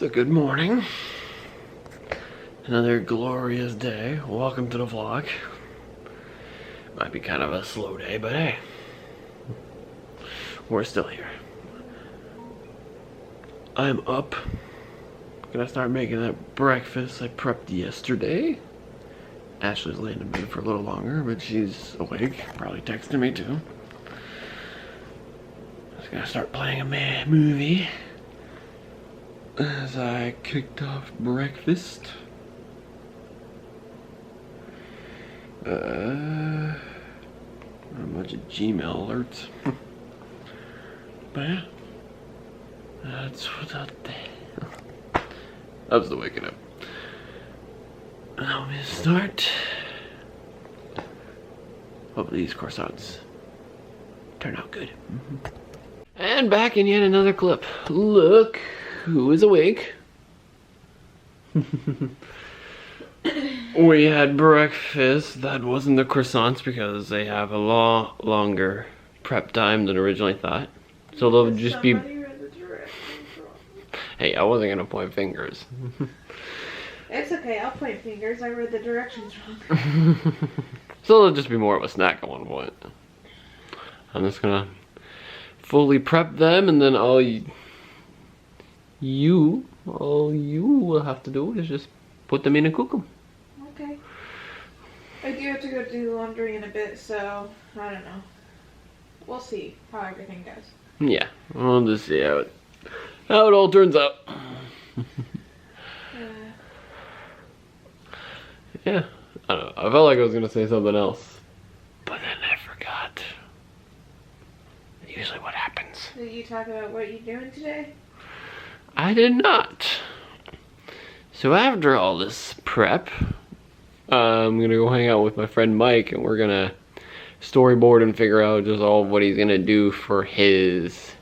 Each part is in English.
So good morning. Another glorious day. Welcome to the vlog. Might be kind of a slow day, but hey, we're still here. I'm up. Gonna start making that breakfast I prepped yesterday. Ashleigh's laying in bed for a little longer, but she's awake, probably texting me too. Just gonna start playing a movie as I kicked off breakfast. A bunch of Gmail alerts. But yeah, that's what's out there. I was still waking up. Now we start. Hopefully these croissants turn out good. And back in yet another clip. Look who is awake. We had breakfast. That wasn't the croissants because they have a lot longer prep time than originally thought. So they'll just be... Hey, I wasn't gonna point fingers. It's okay, I'll point fingers. I read the directions wrong. So they'll just be more of a snack at one point. I'm just gonna fully prep them, and then all you will have to do is just put them in and cook them. Okay. I do have to go do laundry in a bit, so I don't know. We'll see how everything goes. Yeah, we'll just see how it all turns out. Yeah, I don't know. I felt like I was gonna say something else, but then I forgot. Usually what happens. Did you talk about what you're doing today? I did not. So after all this prep, I'm gonna go hang out with my friend Mike, and we're gonna storyboard and figure out just all what he's gonna do for his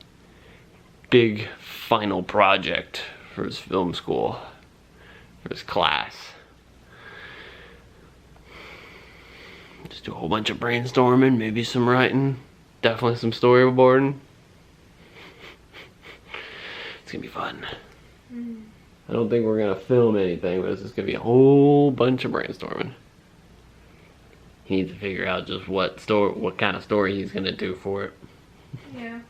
big final project for his film school, for his class. Just do a whole bunch of brainstorming, maybe some writing, definitely some storyboarding. It's gonna be fun. I don't think we're gonna film anything, but it's just gonna be a whole bunch of brainstorming. He needs to figure out just what kind of story he's gonna do for it. Yeah.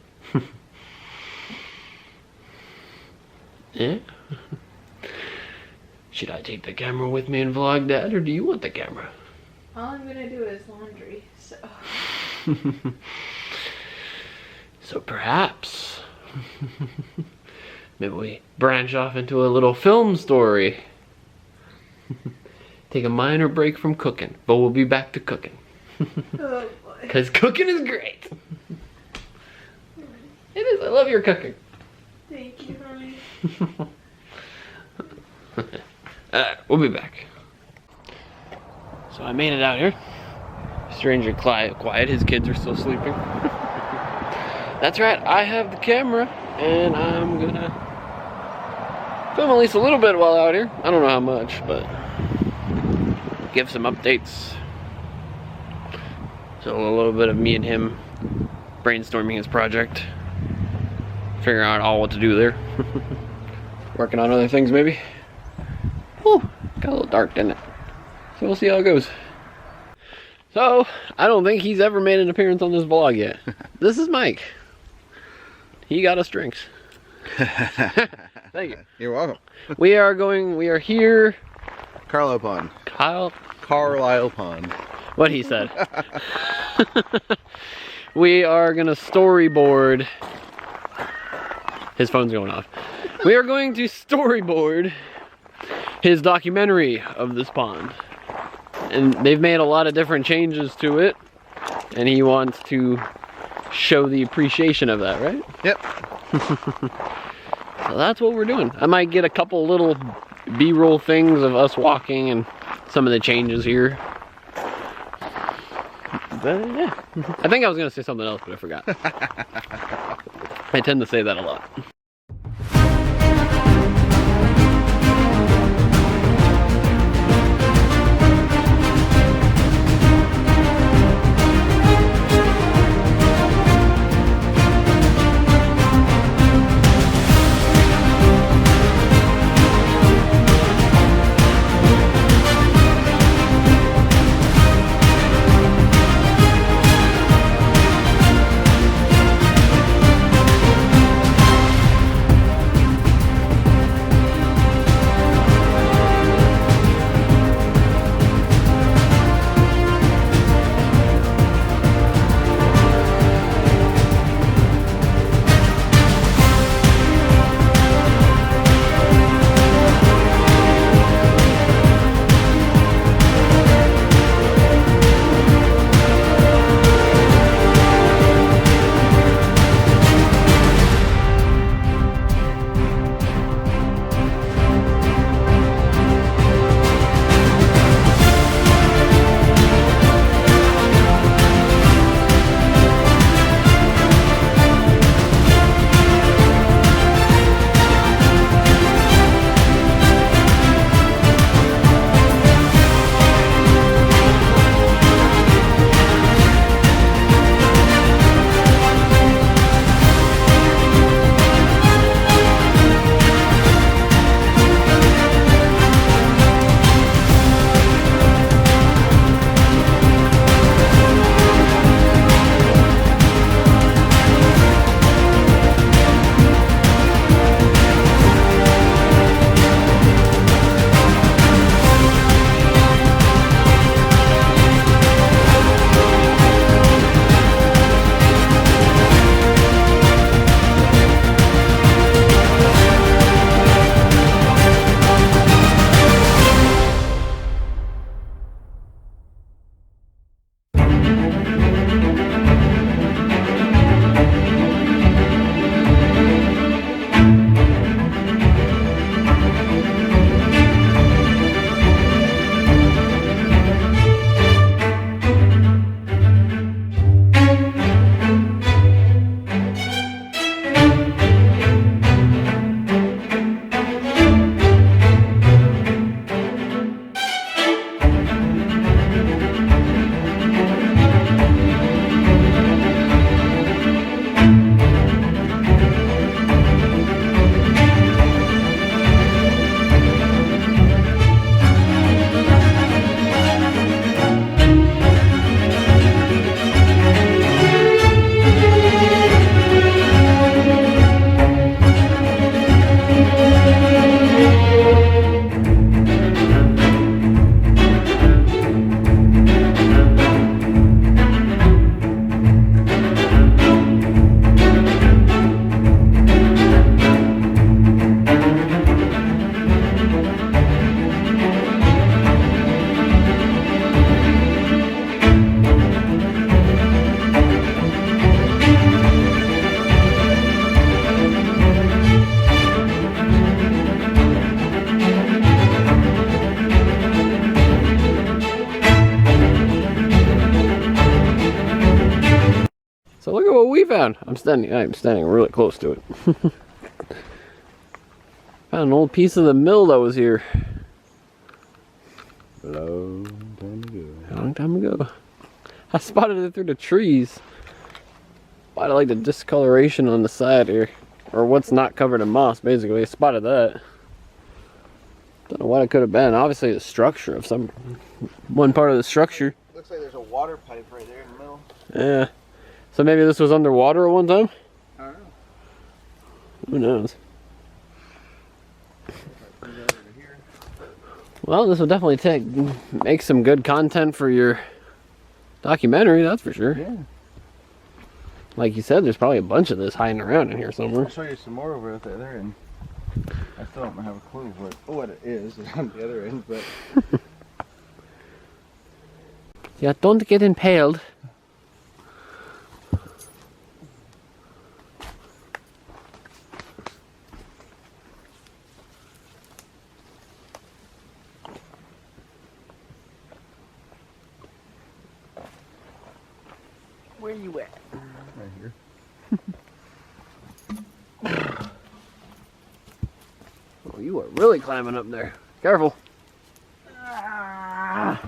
Yeah. Should I take the camera with me and vlog, Dad, or do you want the camera? All I'm gonna do is laundry, so. So perhaps maybe we branch off into a little film story. Take a minor break from cooking, but we'll be back to cooking. Oh boy. Because cooking is great. It is. I love your cooking. Thank you, honey. We'll be back. So I made it out here. Stranger quiet. His kids are still sleeping. That's right. I have the camera, and I'm gonna film at least a little bit while out here. I don't know how much, but give some updates. So a little bit of me and him brainstorming his project, figuring out all what to do there. Working on other things maybe. Whew, got a little dark, didn't it? So we'll see how it goes. So, I don't think he's ever made an appearance on this vlog yet. This is Mike. He got us drinks. Thank you. You're welcome. We are here. Carlisle Pond. Carlisle Pond. What he said. We are gonna storyboard. His phone's going off. We are going to storyboard his documentary of this pond. And they've made a lot of different changes to it. And he wants to show the appreciation of that, right? Yep. So that's what we're doing. I might get a couple little B-roll things of us walking and some of the changes here. But yeah. I think I was gonna say something else, but I forgot. I tend to say that a lot. we found? I'm standing really close to it. Found an old piece of the mill that was here. A long time ago. A long time ago. I spotted it through the trees. Spotted like the discoloration on the side here. Or what's not covered in moss, basically. I spotted that. Don't know what it could have been. Obviously the structure of one part of the structure. Looks like there's a water pipe right there in the middle. Yeah. So maybe this was underwater at one time? I don't know. Who knows? Well, this will definitely make some good content for your documentary, that's for sure. Yeah. Like you said, there's probably a bunch of this hiding around in here somewhere. I'll show you some more over at the other end. I still don't have a clue what it is on the other end, but... Yeah, don't get impaled. Where you at? Right here. Oh, you are really climbing up there. Careful. Ah.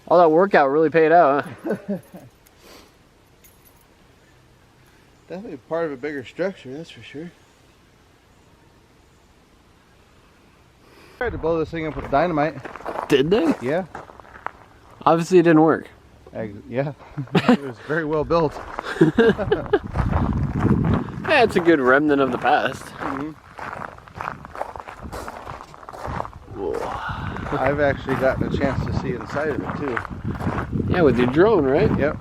All that workout really paid out, huh? Definitely part of a bigger structure, that's for sure. Tried to blow this thing up with dynamite. Did they? Yeah. Obviously it didn't work. Yeah. It was very well built. Yeah, it's a good remnant of the past. Mm-hmm. Whoa. I've actually gotten a chance to see inside of it too. Yeah, with your drone, right? Yep.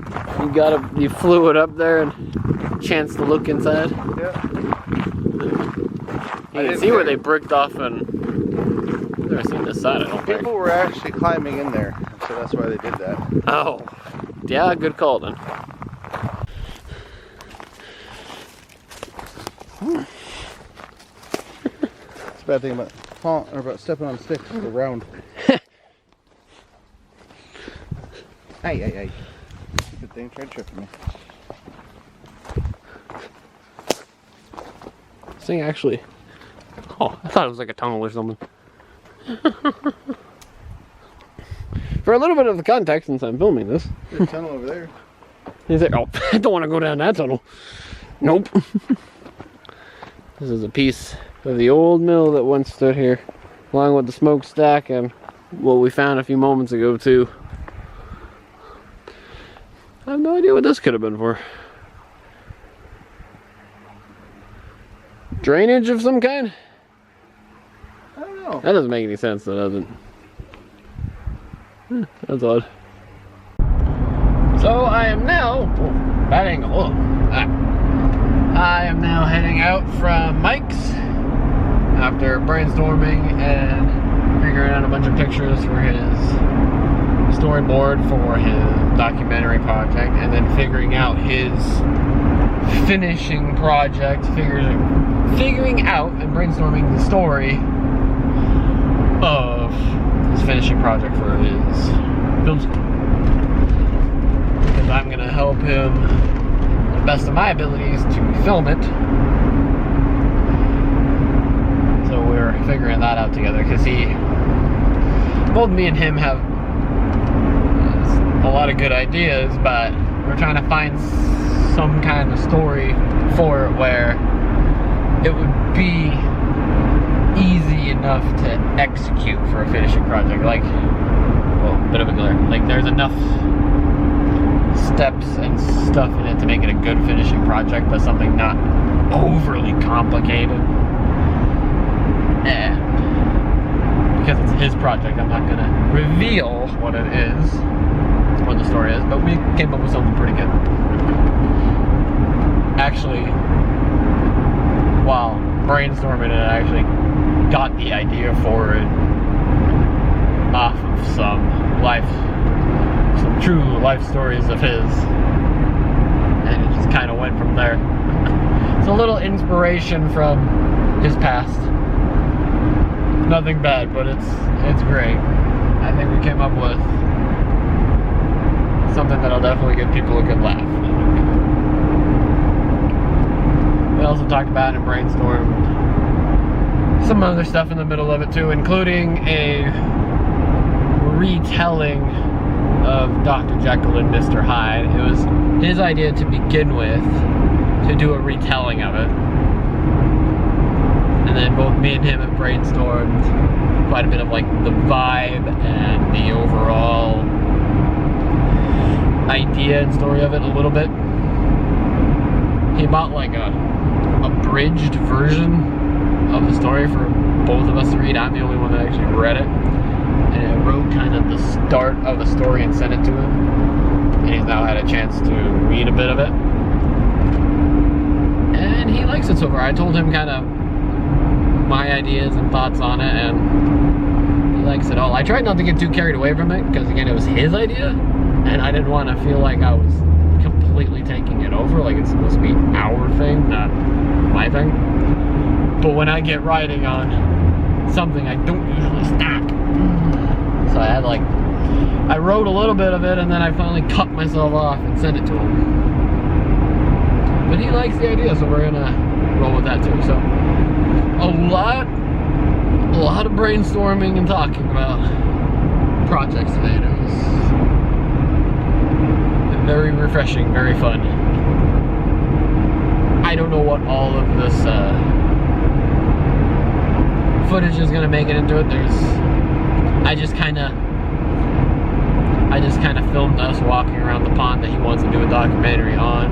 You flew it up there and chance to look inside. Yep. You can see where they bricked off, and I've never seen this side, I don't think. People were actually climbing in there, so that's why they did that. Oh, yeah, good call then. It's a bad thing about stepping on sticks. They're round. Hey. Good thing, tried tripping me. This thing actually... Oh, I thought it was like a tunnel or something. For a little bit of the context, since I'm filming this. There's a tunnel over there. He's like, oh, I don't want to go down that tunnel. Nope. This is a piece of the old mill that once stood here, along with the smokestack and what we found a few moments ago too. I have no idea what this could have been for. Drainage of some kind? I don't know. That doesn't make any sense, though, does it? That's odd. So I am now... Oh, bad angle. Oh, I am now heading out from Mike's after brainstorming and figuring out a bunch of pictures for his storyboard for his documentary project, and then figuring out his finishing project, figuring out and brainstorming the story of his finishing project for his film school. Because I'm going to help him to the best of my abilities to film it. So we're figuring that out together, because both me and him have a lot of good ideas, but we're trying to find some kind of story for it where it would be easy enough to execute for a finishing project. Like, well, bit of a glare. Like, there's enough steps and stuff in it to make it a good finishing project, but something not overly complicated. And because it's his project, I'm not gonna reveal what it is, what the story is, but we came up with something pretty good. Actually, while brainstorming it, I actually got the idea for it off of some true life stories of his, and it just kind of went from there. It's a little inspiration from his past. Nothing bad, but it's great. I think we came up with something that'll definitely give people a good laugh. We also talked about and brainstormed some other stuff in the middle of it too, including a retelling of Dr. Jekyll and Mr. Hyde. It was his idea to begin with to do a retelling of it. And then both me and him have brainstormed quite a bit of like the vibe and the overall idea and story of it a little bit. He bought like a abridged version of the story for both of us to read. I'm the only one that actually read it. And I wrote kind of the start of the story and sent it to him. And he's now had a chance to read a bit of it. And he likes it so far. I told him kind of my ideas and thoughts on it, and he likes it all. I tried not to get too carried away from it, because again, it was his idea, and I didn't want to feel like I was completely taking it over, like it's supposed to be our thing, not my thing. But when I get writing on something, I don't usually stop. So I had like, I wrote a little bit of it, and then I finally cut myself off and sent it to him. But he likes the idea, so we're gonna roll with that too. So a lot of brainstorming and talking about projects today. It was very refreshing, very fun. I don't know what all of this footage is gonna make it into it. I just kind of filmed us walking around the pond that he wants to do a documentary on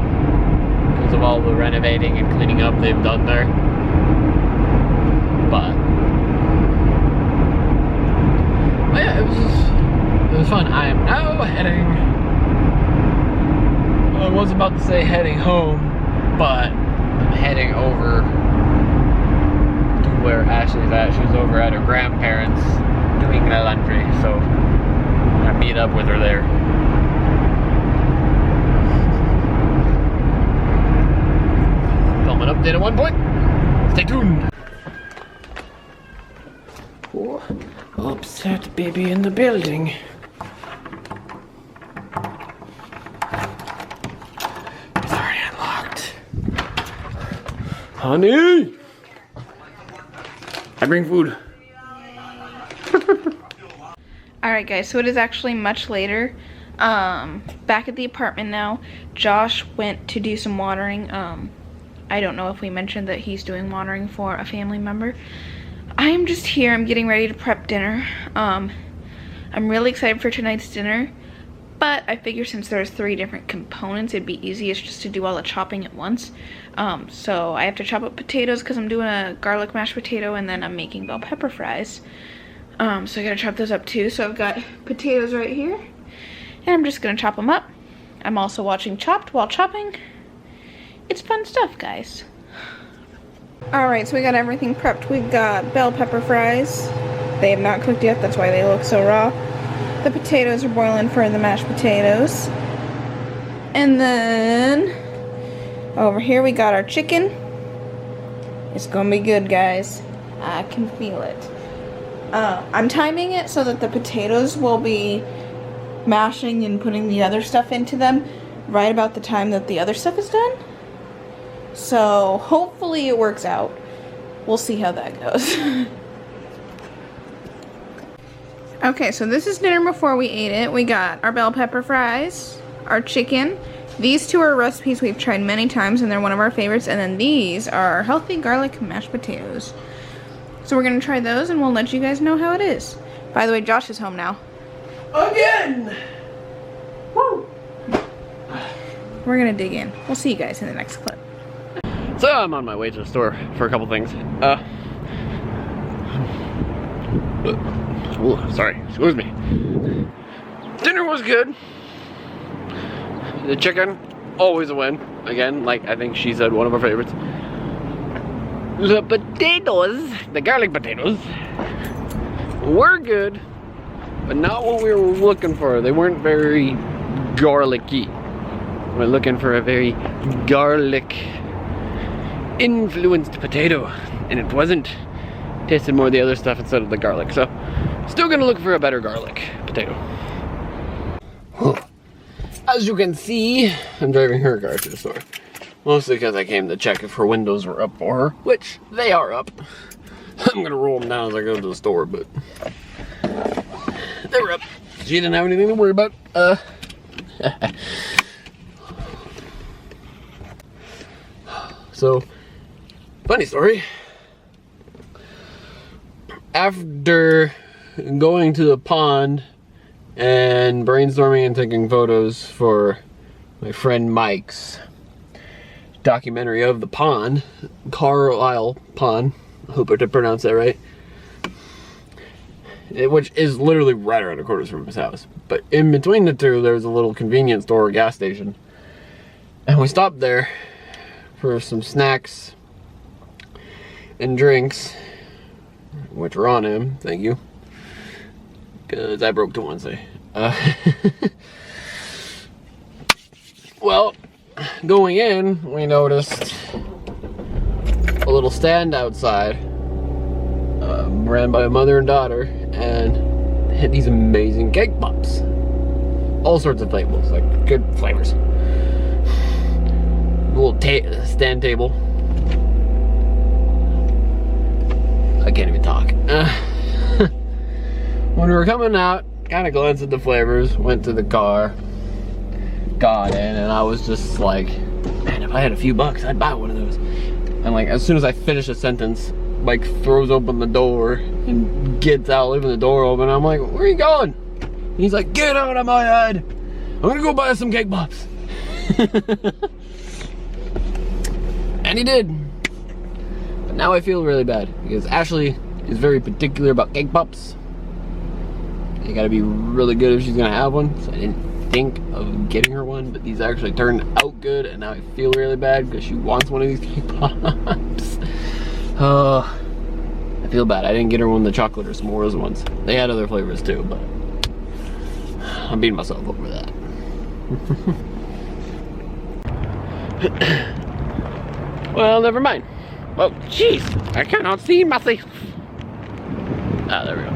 because of all the renovating and cleaning up they've done there. But yeah, it was fun. I am now heading, I was about to say heading home, but I'm heading over to where Ashley's at. She's over at her grandparents doing her laundry, so I meet up with her there. Film an update at one point. Stay tuned. Oh, upset baby in the building. It's already unlocked. Honey! I bring food. Alright guys, so it is actually much later. Back at the apartment now. Josh went to do some watering. I don't know if we mentioned that he's doing watering for a family member. I'm just here, I'm getting ready to prep dinner. I'm really excited for tonight's dinner, but I figure since there's 3 different components, it'd be easiest just to do all the chopping at once. So I have to chop up potatoes because I'm doing a garlic mashed potato, and then I'm making bell pepper fries. So I gotta chop those up too. So I've got potatoes right here, and I'm just gonna chop them up. I'm also watching Chopped while chopping. It's fun stuff, guys. Alright, so we got everything prepped. We've got bell pepper fries. They have not cooked yet, that's why they look so raw. The potatoes are boiling for the mashed potatoes. And then over here we got our chicken. It's gonna be good, guys. I can feel it. I'm timing it so that the potatoes will be mashing and putting the other stuff into them right about the time that the other stuff is done. So hopefully it works out. We'll see how that goes. Okay, so this is dinner before we ate it. We got our bell pepper fries, our chicken. These 2 are recipes we've tried many times and they're one of our favorites. And then these are our healthy garlic mashed potatoes. So we're gonna try those and we'll let you guys know how it is. By the way, Josh is home now. Again! Woo! We're gonna dig in. We'll see you guys in the next clip. So I'm on my way to the store for a couple things. Sorry, excuse me. Dinner was good. The chicken, always a win. Again, like I think she said, one of her favorites. The potatoes, the garlic potatoes, were good, but not what we were looking for. They weren't very garlicky. We're looking for a very garlic influenced potato, and it wasn't. Tasted more of the other stuff instead of the garlic, so still gonna look for a better garlic potato. As you can see, I'm driving her car to the store. Mostly because I came to check if her windows were up for her, which they are up. I'm gonna roll them down as I go to the store, but they were up. She didn't have anything to worry about. So, funny story. After going to the pond and brainstorming and taking photos for my friend Mike's documentary of the pond, Carlisle Pond, I hope I did pronounce that right, which is literally right around the corner from his house. But in between the two, there's a little convenience store or gas station. And we stopped there for some snacks and drinks, which were on him, thank you. Because I broke to Wednesday. Well, going in, we noticed a little stand outside, ran by a mother and daughter, and they had these amazing cake pops. All sorts of flavors, like good flavors. A little stand table. I can't even talk. When we were coming out, kind of glanced at the flavors, went to the car, got in, and I was just like, man, if I had a few bucks, I'd buy one of those. And like, as soon as I finish a sentence, Mike throws open the door and gets out, leaving the door open. I'm like, where are you going? And he's like, get out of my head. I'm gonna go buy some cake pops. And he did. But now I feel really bad because Ashley is very particular about cake pops. You gotta be really good if she's gonna have one. So I didn't think of getting her one, but these actually turned out good, and now I feel really bad because she wants one of these cake pops. I feel bad. I didn't get her one of the chocolate or s'mores ones. They had other flavors too, but I'm beating myself over that. Well, never mind. Oh, jeez, I cannot see myself. Ah, there we go.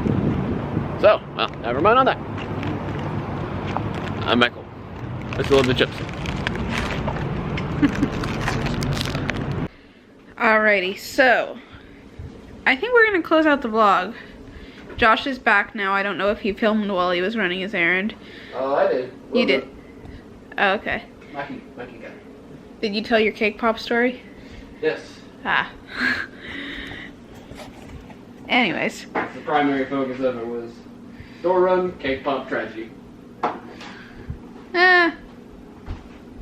So, well, never mind on that. I'm Michael. I still love the chips. Alrighty, so I think we're gonna close out the vlog. Josh is back now. I don't know if he filmed while he was running his errand. Oh, I did. You did? Oh, okay. Mikey got it. Did you tell your cake pop story? Yes. Ah. Anyways. The primary focus of it was door run, cake pop tragedy.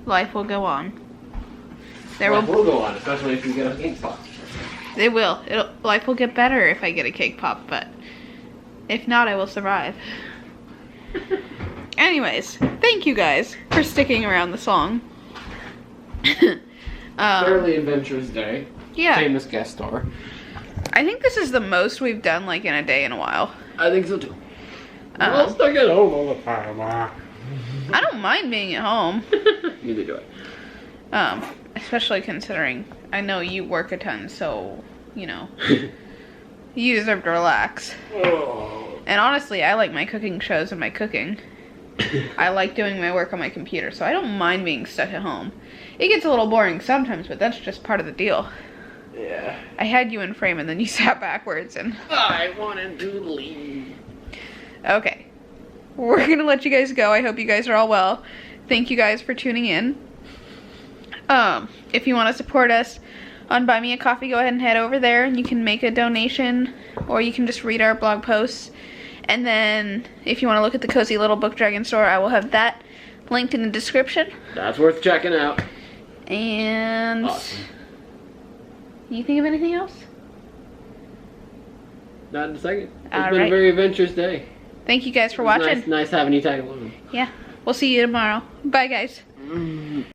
Life will go on. Life will go on, especially if you get a cake pop. It will. Life will get better if I get a cake pop, but if not, I will survive. Anyways, thank you guys for sticking around the song. Fairly adventurous day. Yeah. Famous guest star. I think this is the most we've done like in a day in a while. I think so too. I'm stuck at home all the time. I don't mind being at home. Neither do I. Especially considering I know you work a ton, so, you know, you deserve to relax. Oh. And honestly, I like my cooking shows and my cooking. I like doing my work on my computer, so I don't mind being stuck at home. It gets a little boring sometimes, but that's just part of the deal. Yeah. I had you in frame and then you sat backwards and... I wanted to leave. Okay. We're gonna let you guys go. I hope you guys are all well. Thank you guys for tuning in. If you want to support us on Buy Me a Coffee, go ahead and head over there and you can make a donation, or you can just read our blog posts. And then if you want to look at the Cozy Little Book Dragon store, I will have that linked in the description. That's worth checking out. And awesome. You think of anything else? Not in a second. It's All been right. a very adventurous day. Thank you guys for watching. Nice having you tag along. Yeah. We'll see you tomorrow. Bye, guys.